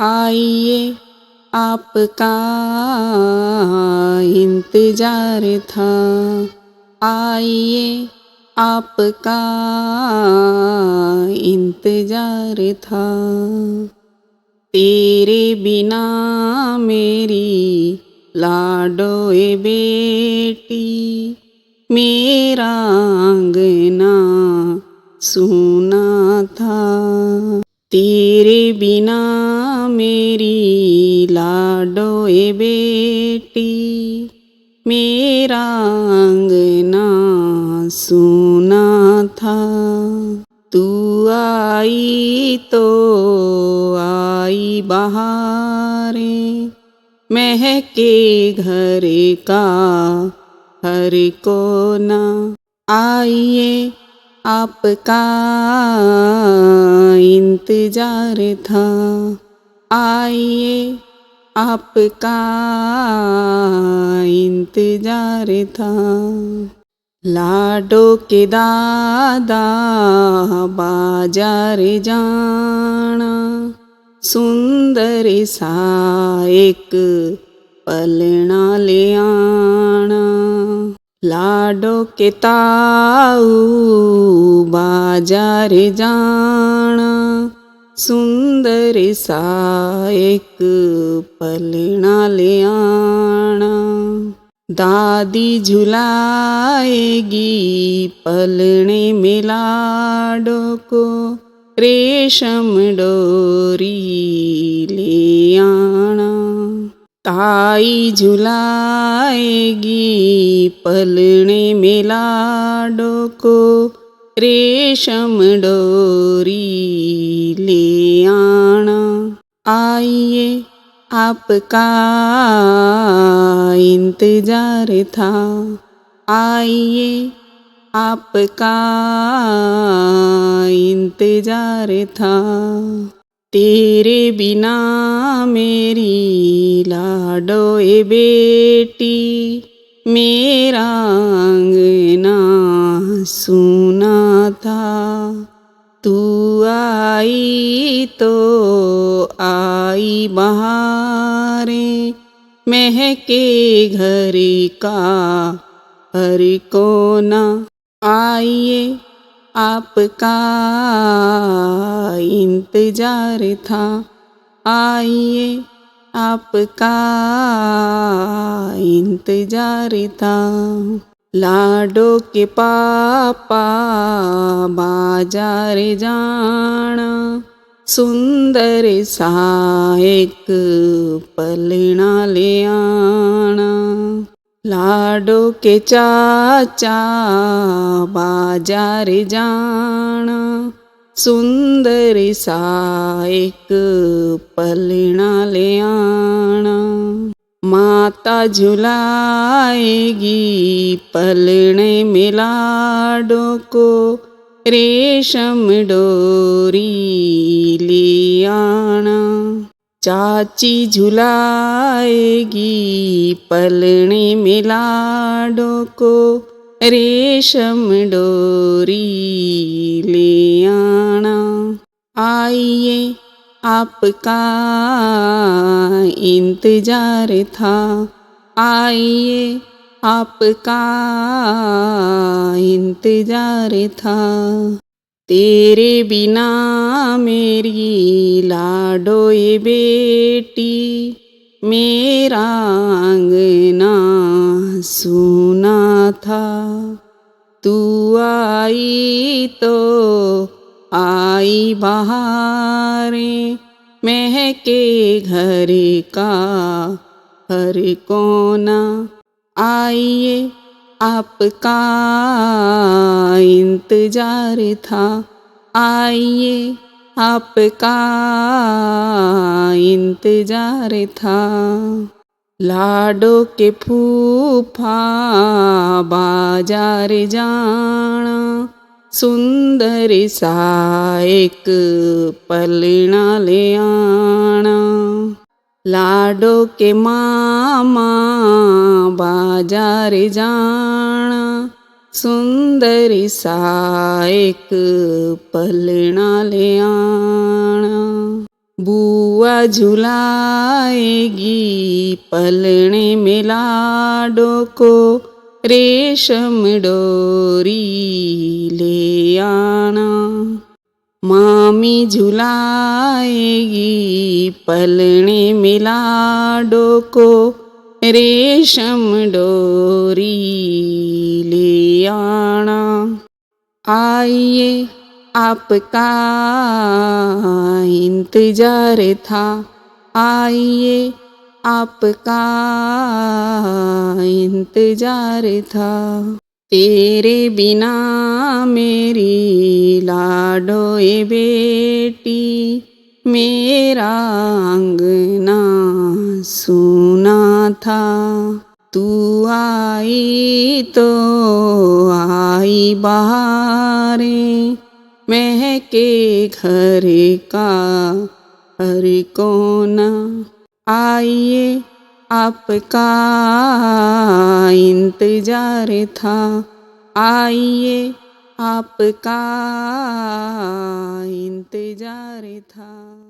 आइए आपका इंतजार था। आइए आपका इंतजार था। तेरे बिना मेरी लाडोए बेटी, मेरा आंगना सूना था। तेरे बिना मेरी लाडोए बेटी, मेरा आंगना सूना था। तू आई तो आई बहारें, महके घर का हर कोना। आइए आपका इंतजार था। आइए आपका इंतजार था। लाडो के दादा बाजार जाना, सुंदर सा एक पलना ले आना। लाडो के ताऊ बाजार जाना, सुंदर सा एक पलना ले आना। दादी झुलाएगी पलने में लाडो को, रेशम डोरी ले आना। ताई झुलाएगी पलने में लाडो को, रेशम डोरी ले आना। आइए आपका इंतजार था। आइए आपका इंतजार था। तेरे बिना मेरी लाडोए बेटी, मेरा आंगना सूना था। तू आई तो आई बहारें, महके घर का हर कोना। आइए आपका इंतजार था। आइए आपका इंतजार था। लाडो के पापा बाजार जाना, सुंदर सा एक पलना ले आना। लाडो के चाचा बाजार जाना, सुंदर सा एक पलना ले आना। माता झुलाएगी पलने में लाडो को, रेशम डोरी ले आना। चाची झुलाएगी पलने में लाडो को, रेशम डोरी ले आना। आइए आपका इंतजार था। आइए आपका इंतजार था। तेरे बिना मेरी लाडोए बेटी, मेरा आंगना सूना था। तू आई तो आई बहारें, महके घर का हर कोना। आइए आपका इंतजार था। आइए आपका इंतजार था। लाडो के फूफा बाजार जाना, सुंदर सा एक पलना ले आना। लाडो के मामा बाजार जाना, सुंदर सा एक पलना ले आना। बुआ झुलाएगी पलने में लाडो को, रेशम डोरी ले आना। मामी झुलाएगी पलने में लाडो को, रेशम डोरी ले आना। आइए आपका इंतजार था, आइए आपका इंतजार था। तेरे बिना मेरी लाडोए बेटी, मेरा अंगना सूना था। तू आई तो आई बहारें, महके घर का हर कोना। आइए आपका इंतजार था, आइए आपका इंतजार था।